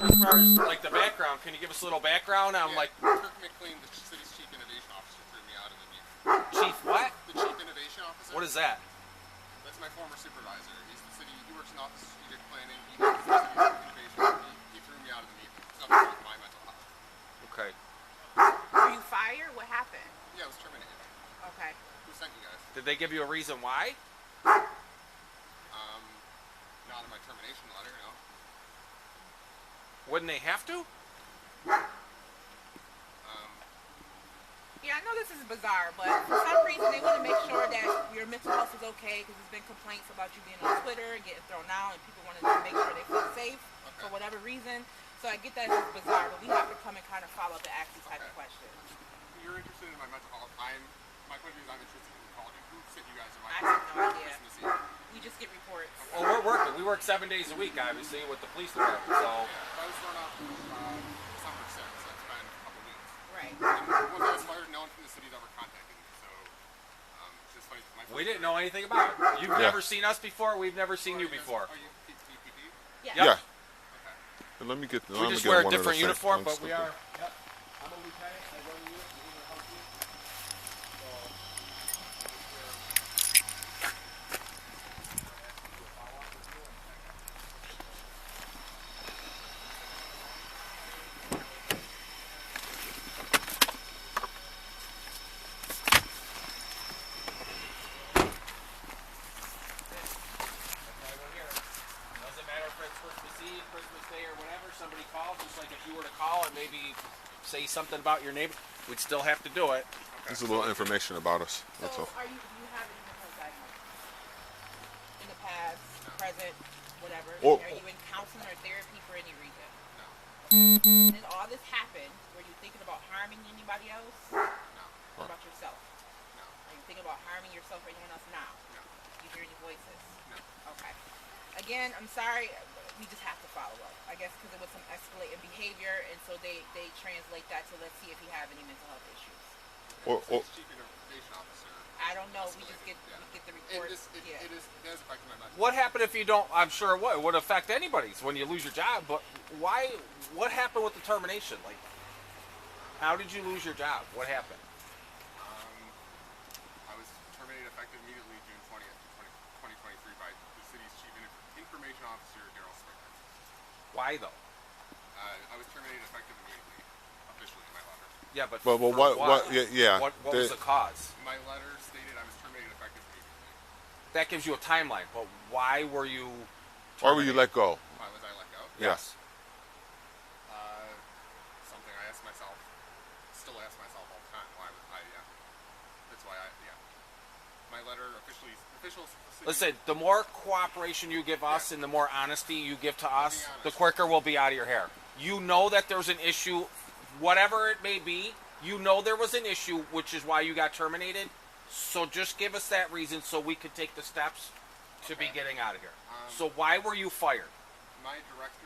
as far as like the background, can you give us a little background on like Kirk McLean, the city's chief innovation officer, threw me out of the meeting. Chief what? The chief innovation officer. What is that? That's my former supervisor. He's the city. He works in office of strategic planning. He does the city's innovation. He threw me out of the meeting. Something with my mental health. Okay. Were you fired? What happened? Yeah, I was terminated. Okay. Who sent you guys? Did they give you a reason why? Not in my termination letter, no. Wouldn't they have to? Yeah, I know this is bizarre, but for some reason they want to make sure that your mental health is okay because there's been complaints about you being on Twitter and getting thrown out, and people want to make sure they feel safe for whatever reason. So I get that it's bizarre, but we have to come and kind of follow up and ask these type of questions. You're interested in my mental health. My point of view is I'm interested in quality. Who sent you guys in my I have no idea. We just get reports. Well, we're working. We work 7 days a week, obviously, with the police department. So. Yeah, I was thrown out December 6th, so it's been a couple weeks. Right. And once I was fired, no one from the city's ever contacted me, so it's just funny. We didn't know anything about it. You've never seen us before. We've never seen you before. Are you PPP? Yeah. And let me get. We just wear a different uniform, but we are. Yep. I'm a lieutenant. I run the unit. We're gonna help you. Christmas Day or whatever, somebody calls, just like if you were to call and maybe say something about your neighbor, we'd still have to do it. Just a little information about us. That's all. Do you have any mental health diagnosis? In the past, present, whatever? Are you in counseling or therapy for any reason? No. And then all this happened, were you thinking about harming anybody else? No. What about yourself? No. Are you thinking about harming yourself or anyone else now? No. You hear any voices? No. Okay. Again, I'm sorry. We just have to follow up, I guess, because it was some escalating behavior, and so they translate that to let's see if you have any mental health issues. Chief Innovation Officer. I don't know. We just get the report. It has affected my mental health. What happened if you don't? I'm sure it would affect anybody's when you lose your job. But why? What happened with the termination? Like, how did you lose your job? What happened? I was terminated effective immediately June 20th, 2023 by the city's Chief Information Officer, Daryl Springer. Why though? I was terminated effective immediately, officially in my letter. Yeah, but what? Yeah. What was the cause? My letter stated I was terminated effective immediately. That gives you a timeline. But why were you? Why were you let go? Why was I let go? Yes. Something I ask myself, still ask myself all the time. Why was I? That's why my letter officials. Listen, the more cooperation you give us and the more honesty you give to us, the quicker we'll be out of your hair. You know that there's an issue, whatever it may be. You know there was an issue, which is why you got terminated. So just give us that reason so we could take the steps to be getting out of here. So why were you fired? My direct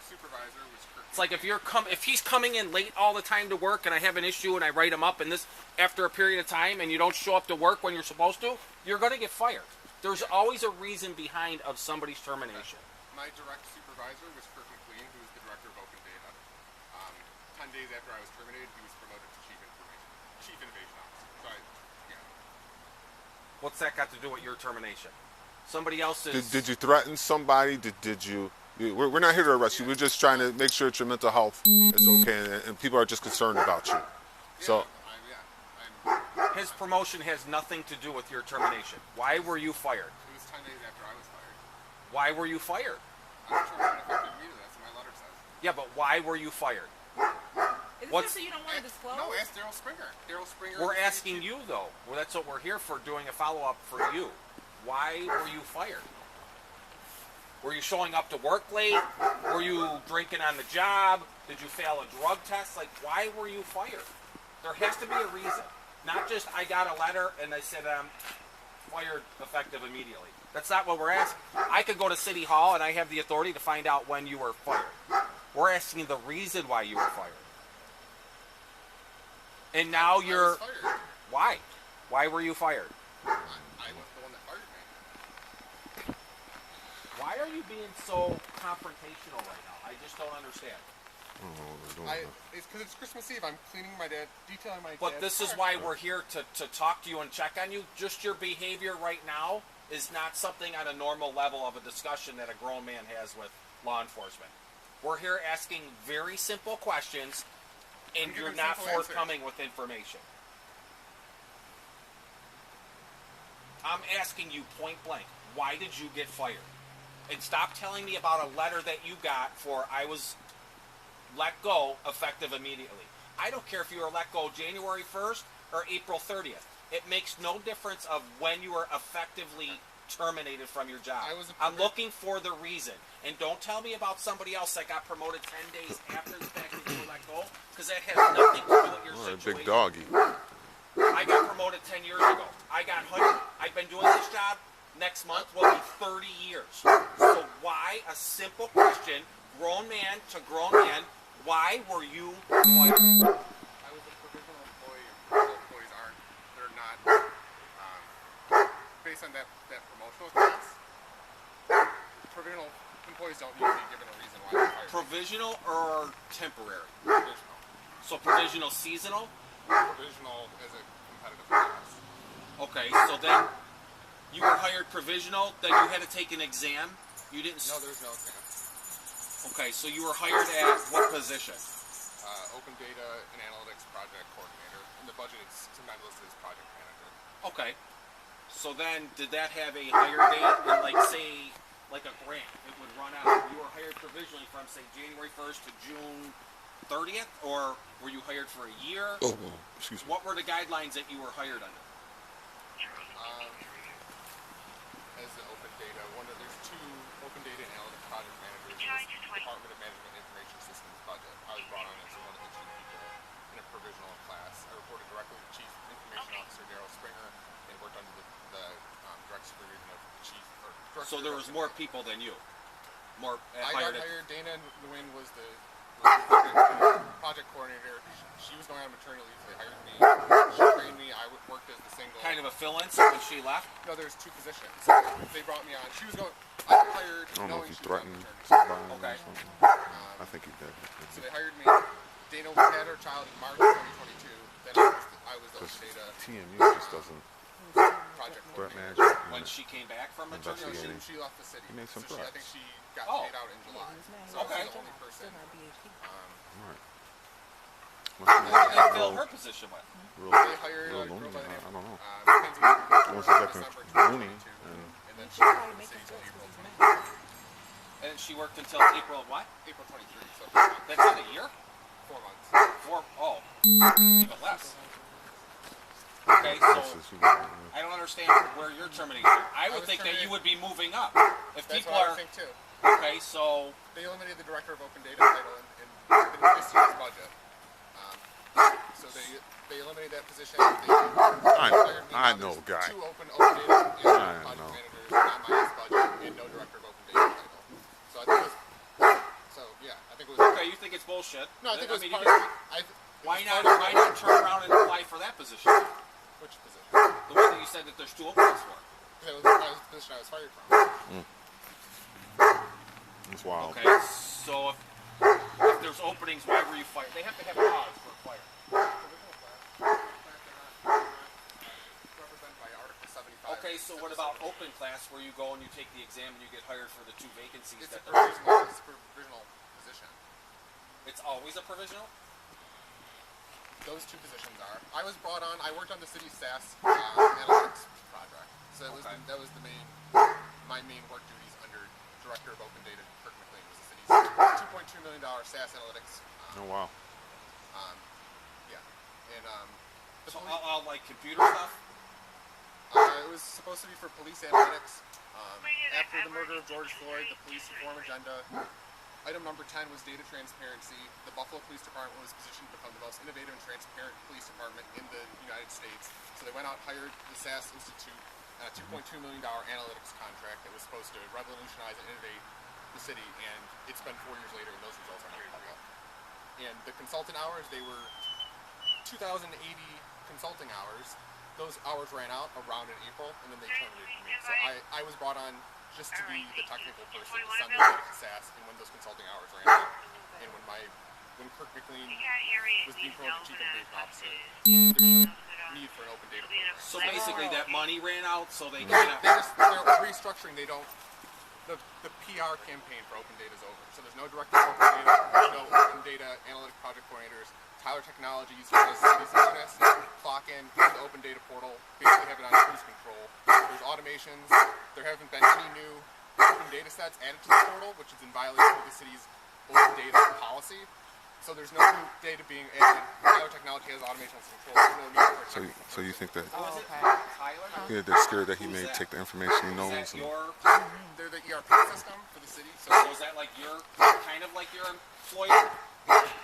supervisor was Kirk. It's like if he's coming in late all the time to work and I have an issue and I write him up and this after a period of time and you don't show up to work when you're supposed to, you're going to get fired. There's always a reason behind of somebody's termination. My direct supervisor was Kirk McLean, who was the director of open data. 10 days after I was terminated, he was promoted to chief innovation officer. So What's that got to do with your termination? Somebody else's. Did you threaten somebody? Did you? We're not here to arrest you. We're just trying to make sure that your mental health is okay, and people are just concerned about you. So. His promotion has nothing to do with your termination. Why were you fired? It was 10 days after I was fired. Why were you fired? I was terminated effective immediately. That's what my letter says. Yeah, but why were you fired? Is it something you don't want to disclose? No, ask Daryl Springer. Daryl Springer. We're asking you, though. Well, that's what we're here for, doing a follow-up for you. Why were you fired? Were you showing up to work late? Were you drinking on the job? Did you fail a drug test? Like, why were you fired? There has to be a reason. Not just, I got a letter and I said I'm fired effective immediately. That's not what we're asking. I could go to City Hall and I have the authority to find out when you were fired. We're asking the reason why you were fired. And now you're... Why? Why were you fired? I was the one that fired me. Why are you being so confrontational right now. I just don't understand. I don't know what they're doing. It's because it's Christmas Eve. I'm cleaning my dad, detailing my But dad's this is car. why we're here to talk to you and check on you. Just your behavior right now is not something on a normal level of a discussion that a grown man has with law enforcement. We're here asking very simple questions, and I'm you're giving not simple forthcoming with information. I'm asking you point blank, why did you get fired? And stop telling me about a letter that you got for I was let go effective immediately. I don't care if you were let go January 1st or April 30th. It makes no difference of when you were effectively terminated from your job. I'm looking for the reason. And don't tell me about somebody else that got promoted 10 days after the fact that you were let go, because that has nothing to do with your situation. Big doggy. I got promoted 10 years ago. I got hired. I've been doing this job. Next month will be 30 years. So why, a simple question, grown man to grown man, why were you fired? I was a provisional employee. Provisional employees aren't. They're not. Based on that promotional class, provisional employees don't need to be given a reason why they're fired. Provisional or temporary? Provisional. So provisional seasonal? Provisional is a competitive class. Okay, so then you were hired provisional, then you had to take an exam. You didn't. No, there's no exam. Okay, so you were hired at what position? Open data and analytics project coordinator. In the budget, it's sometimes listed as project manager. Okay. So then, did that have a hire date and, like, say, like a grant? It would run out. You were hired provisionally from, say, January 1st to June 30th, or were you hired for a year? Oh, excuse me. What were the guidelines that you were hired under? As the open data, there's two open data and analytics project managers in the Department of Management and Information Systems budget. I was brought on as one of the two people in a provisional class. I reported directly to Chief Information Officer Daryl Springer and worked under the direct supervision of the chief. So there was more people than you. More I hired. got hired. Dana Nguyen was the project coordinator. She was going on maternity leave, so they hired me. She trained me. I worked as the single. Kind of a fill-in, so when she left. No, there's two positions. They brought me on. She was going. I got hired. I don't know if he she was on threatened maternity leave. Okay. or something. I think he did. So they hired me. Dana had her child in March 2022. Then I was the open data TMU just doesn't project threat coordinator. management. When she came back from maternity No, leave. she left the city. He made some so I threats. think she got Oh. paid out in July. So Okay. she's the only person. Right. And fill her position with. Real, They hired real a girl loony. by the name I don't know. Mackenzie Once it's December like loony, 2022, and then she Try worked in the making city till jokes April 'cause he's 23. And she worked until April of what? April 23, so That's in a year? 4 months. Even less. Okay, so This is who we are. I don't understand where you're terminating. I would was think that you terminated- would be moving up. If That's people what I are would think too. okay, so They eliminated the director of open data title in this year's budget. So they eliminated that position. They hired me. I Now know, there's guy. Two open data and project know. managers on my budget and no director of open data title. So I think it was. So yeah, I think it was. okay, you think it's bullshit. No, I think it was mean, part you of. just- why not turn around and apply for that position? Which position? The one that you said that there's two openings for. Because that was the position I was fired from. It's wild. Okay, so if there's openings, why were you fired? They have to have a cause for a fire. Represented by Article 75. Okay, so what about open class where you go and you take the exam and you get hired for the two vacancies It's a that there are? provisional position. It's always a provisional? Those two positions are. I was brought on. I worked on the city's SaaS analytics project. So that was my main work duties under Director of Open Data, Kirk McLean, was the city's $2.2 million SaaS analytics. Oh wow. Yeah, and So all like computer stuff? it was supposed to be for police analytics. After the murder of George Floyd, the police reform agenda. Item number 10 was data transparency. The Buffalo Police Department was positioned to become the most innovative and transparent police department in the United States. So they went out and hired the SAS Institute, a $2.2 million analytics contract that was supposed to revolutionize and innovate the city. And it's been 4 years later, and those results are not real. And the consultant hours, they were 2,080 consulting hours. Those hours ran out around in April, and then they terminated me. So I was brought on just to be the technical person to send the data to SAS and when those consulting hours ran out. And when Kirk McLean was being promoted to chief information officer, there's no need for an open data program. So basically, that money ran out, so they They're kind of. restructuring. They don't. The PR campaign for open data is over. So there's no director of open data. There's no open data analytic project coordinators. Tyler Technologies uses CDS, clock in the open data portal, basically have it on cruise control. There's automations. There haven't been any new open data sets added to the portal, which is in violation of the city's open data policy. So there's no new data being added. Tyler Technology has automation and control. There's no need for it. So you think that Oh, okay. Tyler? yeah, they're scared that he may Who's that? take the information he Is knows. that And, your? They're the ERP system for the city. So is that like your kind of like your employer?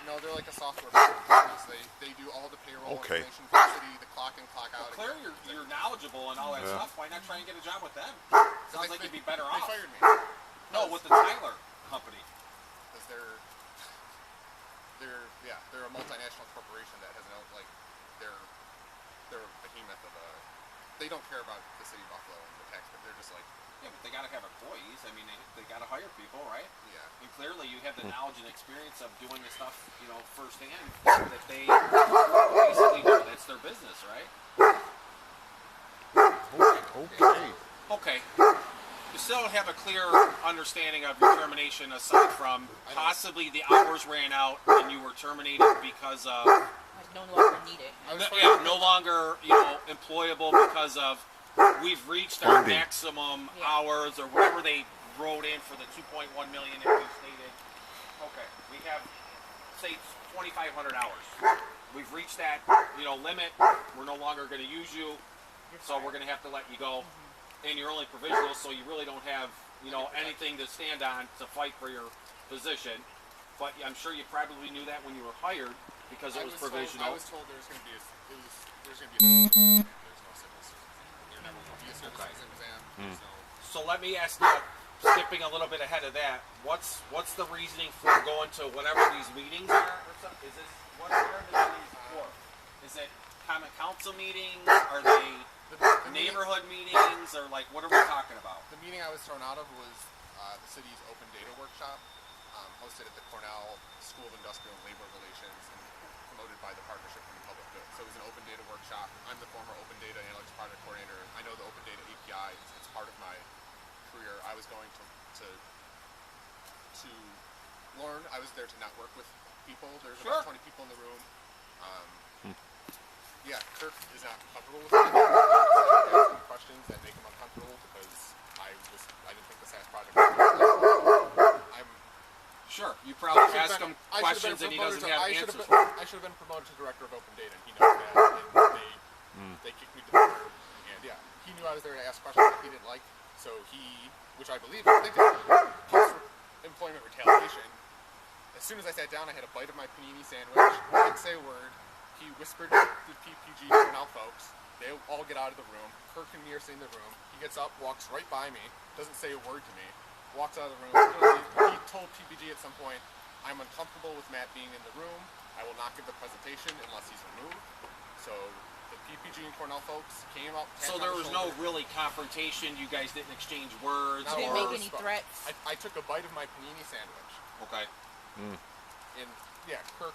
No, they're like a software business. They do all the payroll Okay. information for the city, the clock in, clock out. Clear, you're knowledgeable and all that Yeah. stuff. Why not try and get a job with them? So Sounds like you'd be better They off. fired me. No, with the Tyler company. Because they're a multinational corporation that has they're a behemoth of a. They don't care about the city of Buffalo and the tax, but they're just like, Yeah, but they got to have employees. I mean, they got to hire people, right? yeah. And clearly, you have the knowledge and experience of doing the stuff, firsthand that they basically do. That's their business, right? okay. Okay. You still don't have a clear understanding of your termination aside from possibly the hours ran out and you were terminated because of Like no longer needed. no longer employable because of we've reached our Funding. maximum Yeah. hours or whatever they wrote in for the 2.1 million that we stated. Okay, we have say 2,500 hours. We've reached that limit. We're no longer going to use you, so we're going to have to let you go. And you're only provisional, so you really don't have anything to stand on to fight for your position. But I'm sure you probably knew that when you were hired because it was provisional. I was told there's going to be a civil exam. There's no civil exam. There never will be a civil exam. There's no. So let me ask you, skipping a little bit ahead of that, what's the reasoning for going to whatever these meetings are? Or something? Is this what are the meetings for? Is it common council meetings? Are they The neighborhood meetings? Or like what are we talking about? The meeting I was thrown out of was the city's open data workshop, hosted at the Cornell School of Industrial and Labor Relations and promoted by the Partnership for the Public Good. So it was an open data workshop. I'm the former open data analytics project coordinator. I know the open data API. It's part of my career. I was going to learn. I was there to network with people. There's about 20 people in the room. Yeah, Kirk is not comfortable with me. He asked me questions that make him uncomfortable because I didn't think the SAS project was Sure, you probably ask him I questions and he doesn't have I answers for. I should have been promoted to director of open data, and he knows that. And they kicked me to the curb. And yeah, he knew I was there to ask questions that he didn't like. So which I believe, post-employment retaliation. As soon as I sat down, I had a bite of my panini sandwich. Didn't say a word. He whispered to the PPG Cornell folks. They all get out of the room. Kirk and me are sitting in the room. He gets up, walks right by me, doesn't say a word to me, walks out of the room. He told PPG at some point, I'm uncomfortable with Matt being in the room. I will not give the presentation unless he's removed. So the PPG and Cornell folks came up. So there was no really confrontation. You guys didn't exchange words. No Didn't or... make any threats. I took a bite of my panini sandwich. Okay. And yeah, Kirk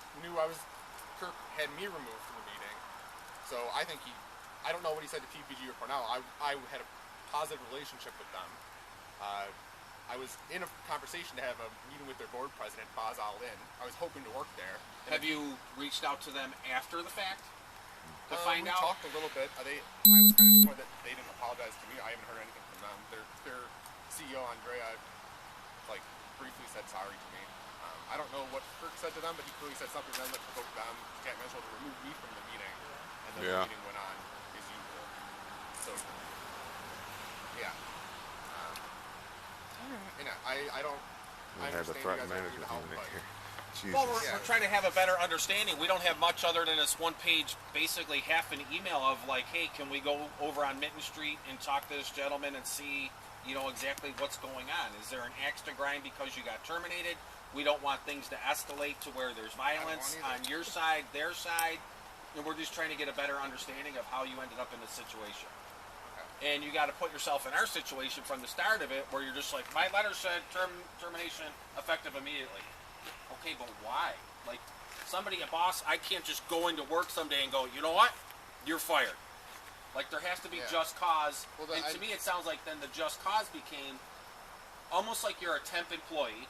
had me removed from the meeting. So I think I don't know what he said to PPG or Cornell. I had a positive relationship with them. I was in a conversation to have a meeting with their board president, Baz Al-In. I was hoping to work there. Have you reached out to them after the fact to find we out? talked a little bit. I was kind of disappointed that they didn't apologize to me. I haven't heard anything from them. Their CEO, Andrea, briefly said sorry to me. I don't know what Kirk said to them, but he clearly said something to them that provoked them. Can't mention to remove me from the meeting, and then the meeting went on as usual. So, yeah. I don't. We I have a understand threat you guys are management to help, unit but here. Jesus. Well, we're trying to have a better understanding. We don't have much other than this one page, basically half an email of like, hey, can we go over on Mitten Street and talk to this gentleman and see, exactly what's going on? Is there an axe to grind because you got terminated? We don't want things to escalate to where there's violence on your side, their side, and we're just trying to get a better understanding of how you ended up in this situation. Okay. And you got to put yourself in our situation from the start of it, where you're just like, my letter said termination effective immediately. Okay, but why? Like, a boss, I can't just go into work someday and go, you know what? You're fired. Like, there has to be just cause. Well, and to me, it sounds like then the just cause became almost like you're a temp employee.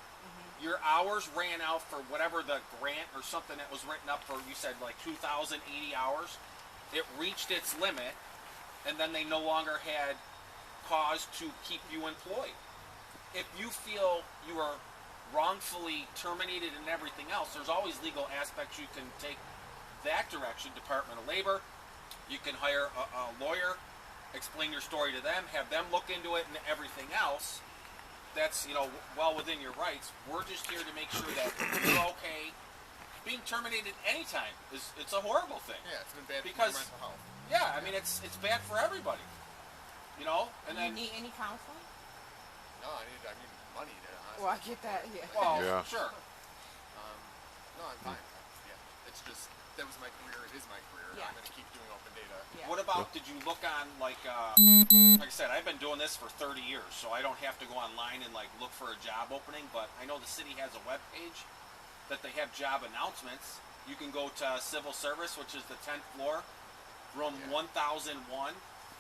Your hours ran out for whatever the grant or something that was written up for, you said like 2,080 hours. It reached its limit, and then they no longer had cause to keep you employed. If you feel you are wrongfully terminated and everything else, there's always legal aspects you can take that direction. Department of Labor, you can hire a lawyer, explain your story to them, have them look into it and everything else. That's, well within your rights. We're just here to make sure that you're okay. Being terminated anytime it's a horrible thing. Yeah, it's been bad because, for mental health. Yeah, I mean, it's bad for everybody. And then, you need any counseling? No, I need money to honestly. Well, I get that, yeah. Well, Yeah. sure. No, I'm fine. Yeah, it's just, that was my career, it is my career. Yeah. I'm going to keep doing open data. Yeah. What about, did you look on, like I said, I've been doing this for 30 years, so I don't have to go online and, look for a job opening, but I know the city has a web page that they have job announcements. You can go to Civil Service, which is the 10th floor, room 1001,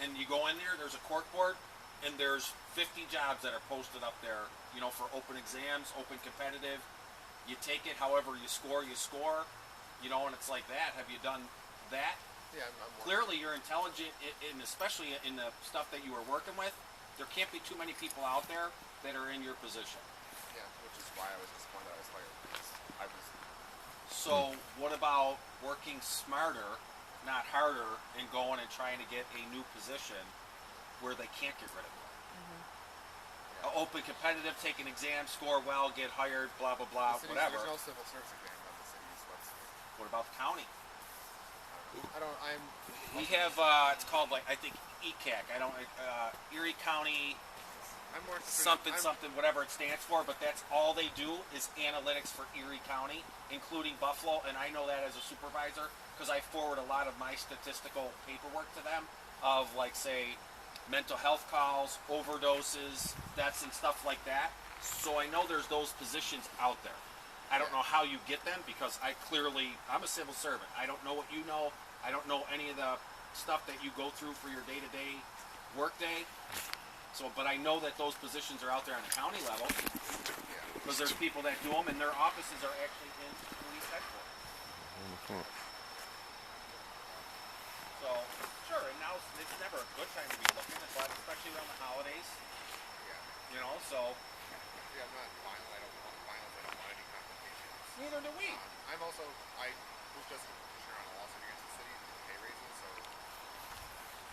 and you go in there, there's a cork board, and there's 50 jobs that are posted up there, for open exams, open competitive. You take it however you score, and it's like that. Have you done that? Yeah, I'm Clearly you're intelligent, and especially in the stuff that you were working with. There can't be too many people out there that are in your position. Yeah, which is why I was disappointed I was fired. Because I was. So what about working smarter, not harder, and going and trying to get a new position where they can't get rid of you? Open competitive, take an exam, score well, get hired, blah blah blah, whatever. There's no civil service exam on the city's website. What about the county? We have it's called I think ECAC. Erie County something, whatever it stands for, but that's all they do is analytics for Erie County, including Buffalo, and I know that as a supervisor because I forward a lot of my statistical paperwork to them of say mental health calls, overdoses, deaths and stuff like that. So I know there's those positions out there. I don't know how you get them because I'm a civil servant. I don't know what you know. I don't know any of the stuff that you go through for your day-to-day work day. So, but I know that those positions are out there on the county level because there's people that do them, and their offices are actually in police headquarters. So, sure, and now it's never a good time to be looking, but especially around the holidays. So. Yeah, I'm not violent. I don't want violence. I don't want any confrontations. Neither do we. I was just a petitioner on a lawsuit against the city for pay raises, so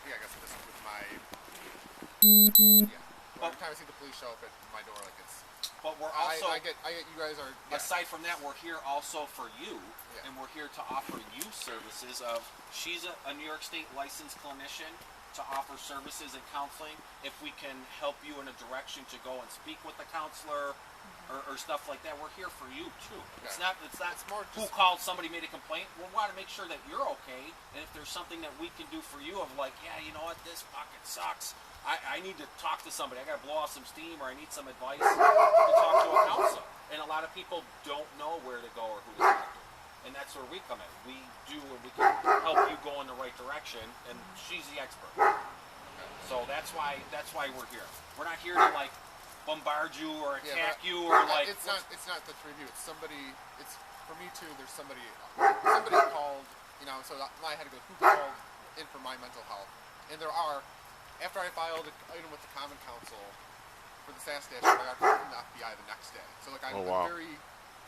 I guess this with my every time I see the police show up at my door, it's. But we're also. I get you guys are. Yeah. Aside from that, we're here also for you, and we're here to offer you services. She's a New York State licensed clinician to offer services and counseling. If we can help you in a direction to go and speak with the counselor. Or stuff like that, we're here for you too. It's not more who called, somebody made a complaint. We want to make sure that you're okay, and if there's something that we can do for you of you know what, this pocket sucks. I need to talk to somebody. I got to blow off some steam, or I need some advice to talk to a counselor. And a lot of people don't know where to go or who to talk to, and that's where we come in. We do, and we can help you go in the right direction. And she's the expert, so that's why we're here. We're not here to bombard you or attack you or it's not the review. It's somebody. It's for me too. There's somebody called. So I had to go. Who called in for my mental health? And there are. After I filed an item with the Common Council for the SAS statute, I got called from the FBI the next day. So I'm very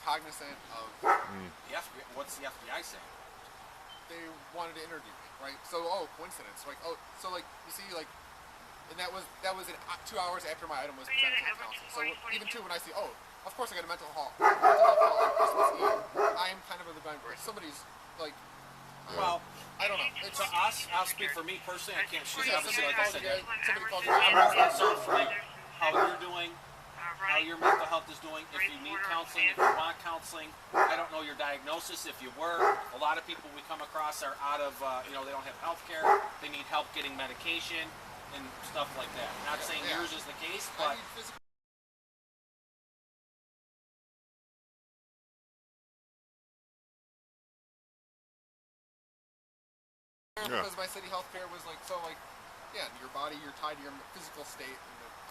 cognizant of. The FBI, what's the FBI saying? They wanted to interview me, right? So coincidence. You see And that was 2 hours after my item was presented to the council. So even when I see, of course I got a mental health call on Christmas Eve, I'm kind of in the bind where somebody's well, I don't know. It's to us. I'll speak for me personally. I can't speak obviously like I said. Somebody called I'm more me. concerned for you, how you're doing, how your mental health is doing. If you need counseling, if you want counseling, I don't know your diagnosis. If you were, a lot of people we come across are out of, they don't have health care. They need help getting medication. and stuff like that. Not saying Yeah. yours is the case, I but need physical. Yeah. Because my city health care was like so like, yeah, your body, you're tied to your physical state.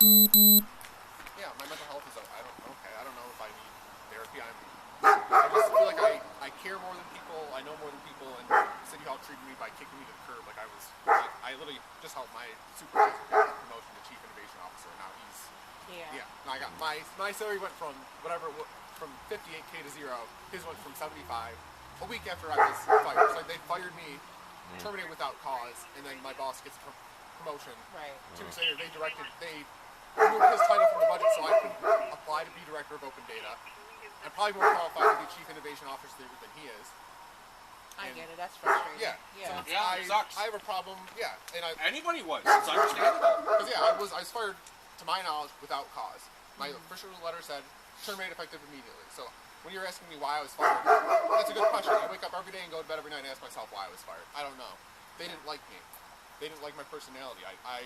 Yeah, my mental health is okay. I don't know if I need therapy. I just feel like I care more than people. I know more than people, and City Hall treated me by kicking me to the curb. Like I literally just helped my supervisor get a promotion to chief innovation officer. Now he's Now I got my salary went from from 58K to 0. His went from 75. A week after I was fired, so like they fired me, terminated without cause, and then my boss gets a promotion. Right. 2 weeks later, they removed his title from the budget so I could apply to be director of open data. I'm probably more qualified to be chief innovation officer than he is. I get it. That's frustrating. Yeah. Yeah. So Yeah, it sucks. I have a problem. Yeah, and anybody would. It's understandable. because I was fired to my knowledge without cause. My official letter said terminated effective immediately. So when you're asking me why I was fired, that's a good question. I wake up every day and go to bed every night and ask myself why I was fired. I don't know. They didn't like me. They didn't like my personality. I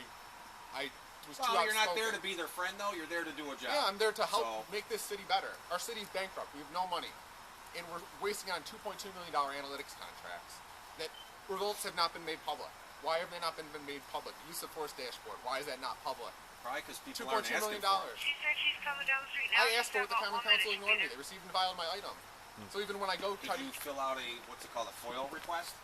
was too Well, you're not there to outspoken. be their friend, though. You're there to do a job. Yeah, I'm there to help So- make this city better. Our city's bankrupt. We have no money. And we're wasting on $2.2 million analytics contracts that results have not been made public. Why have they not been made public? Use of force dashboard. Why is that not public? Probably because people aren't $2.2 asking million. for it. She said she's coming down the street now. I asked for it. The common council ignored me. They received and filed my item. So even when I go try Did to... you fill out what's it called, a FOIL request?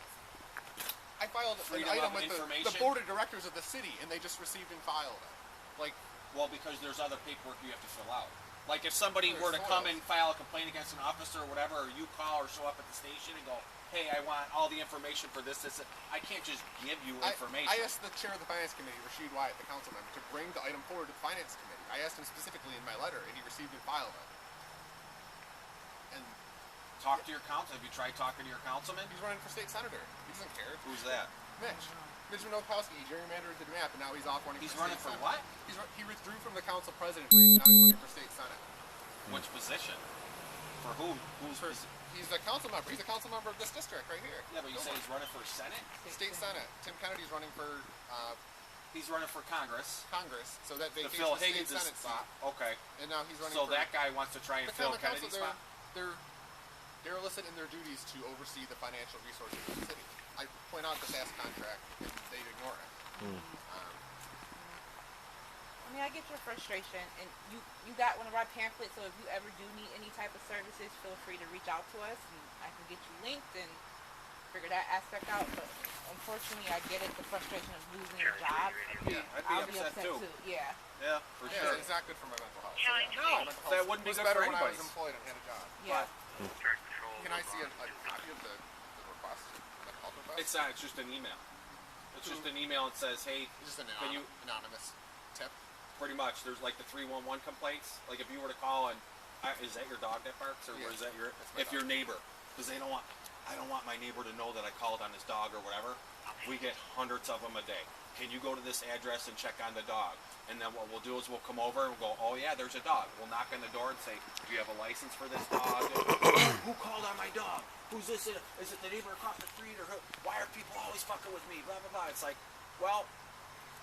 I filed an Freedom item of with the information? board of directors of the city, and they just received and filed it. Like, Well, because there's other paperwork you have to fill out. Like if somebody There's were to come FOILs. and file a complaint against an officer or whatever, or you call or show up at the station and go, hey, I want all the information for this. I can't just give you information. I asked the chair of the finance committee, Rashid Wyatt, the council member, to bring the item forward to the finance committee. I asked him specifically in my letter, and he received and filed it. And Talk to your council. Have you tried talking to your councilman? he's running for state senator. He doesn't care. Who's that? Mitch Minopowski, he gerrymandered the map, and now he's off running He's for running state for senate. what? He withdrew from the council president race, now he's running for state senate. Which position? For who? He's a council member. He's a council member of this district right here. Yeah, but you say he's running for Senate? State senate. Tim Kennedy's running for He's running for Congress. Congress, so that To vacates fill the state Higgins' senate spot. Okay. And now he's running So for... that guy wants to try and The fill common council, Kennedy's spot? they're illicit in their duties to oversee the financial resources of the city. I point out the SAS contract, and they ignore it. I mean, I get your frustration, and you got one of our pamphlets. So if you ever do need any type of services, feel free to reach out to us, and I can get you linked and figure that aspect out. But unfortunately, I get it, the frustration of losing your job. Yeah, I'd be I'll upset too. Yeah. Yeah, for Yeah, sure. it's not good for my mental health. Kelly, So, No, my mental that health wouldn't be was good better for when I was anybody's. employed and had a job. Yeah. Can I see a copy of the request? Mental health request? It's not. It's just an email. It's just an email that says, "Hey, It's just an can you?" anonymous tip. Pretty much. There's like the 311 complaints. Like if you were to call and, is that your dog that barks, or Yeah, is that your that's my your neighbor? Because I don't want my neighbor to know that I called on this dog or whatever. We get hundreds of them a day. Can you go to this address and check on the dog? And then what we'll do is we'll come over and we'll go, oh yeah, there's a dog. We'll knock on the door and say, do you have a license for this dog? Who called on my dog? Who's this? Is it the neighbor across the street? Or who? Why are people always fucking with me? Blah, blah, blah. It's like, well,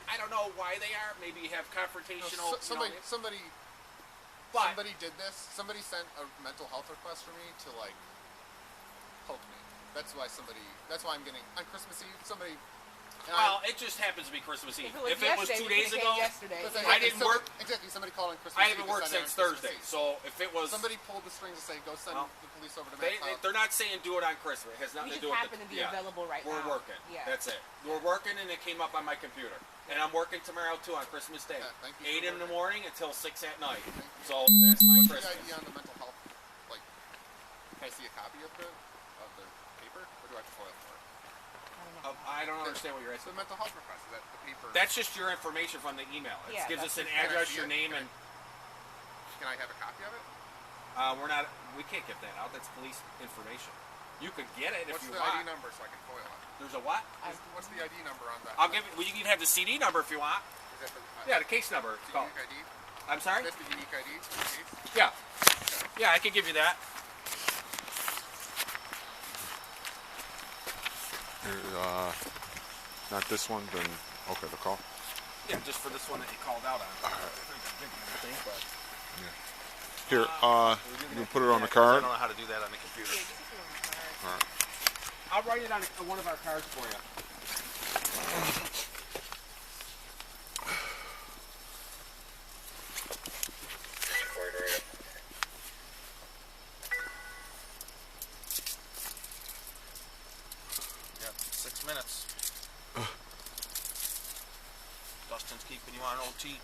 I don't know why they are. Maybe you have confrontational. Somebody but did this. Somebody sent a mental health request for me to like poke me. That's why I'm getting on Christmas Eve. Somebody. And well, it just happens to be Christmas Eve. If If it was 2 days ago, yesterday. I didn't work. Exactly. Somebody called on Christmas I Eve. haven't to worked send it since on Christmas Thursday. Eve. So if it was Somebody pulled the strings to say, go send Well, the police over to They, Matt's house. they're not saying do it on Christmas. It has We nothing just to do with happen to be available right We're now. working. Yeah. That's it. We're working, and it came up on my computer. And I'm working tomorrow too on Christmas Day, Yeah, thank you 8 for in the working. morning until 6 at night. Thank you. So that's my What's the Christmas. idea on the mental health? Like, can I see a copy of the paper, or do I have to foil for it? I don't understand what you're It's the asking. mental health request. Is that the paper? That's just your information from the email. It Yeah, gives us an Can I address, see your it? name, Can and Can I have a copy of it? we can't get that out. That's police information. You could get it What's if you the want. ID number so I can foil it? There's a what? What's the ID number on that? I'll give it. Well, you can have the CD number if you want. Is that the, Yeah, the case number. It's the called. unique ID? I'm sorry. That's the unique ID for the case? Yeah. Yeah, I can give you that. Not this one, then okay, the call. Yeah, just for this one that you called out on. Here, you can put it on the I card. don't know how to do that on the computer. All right. I'll write it on one of our cards for you. Yep, 6 minutes. Dustin's keeping you on OT.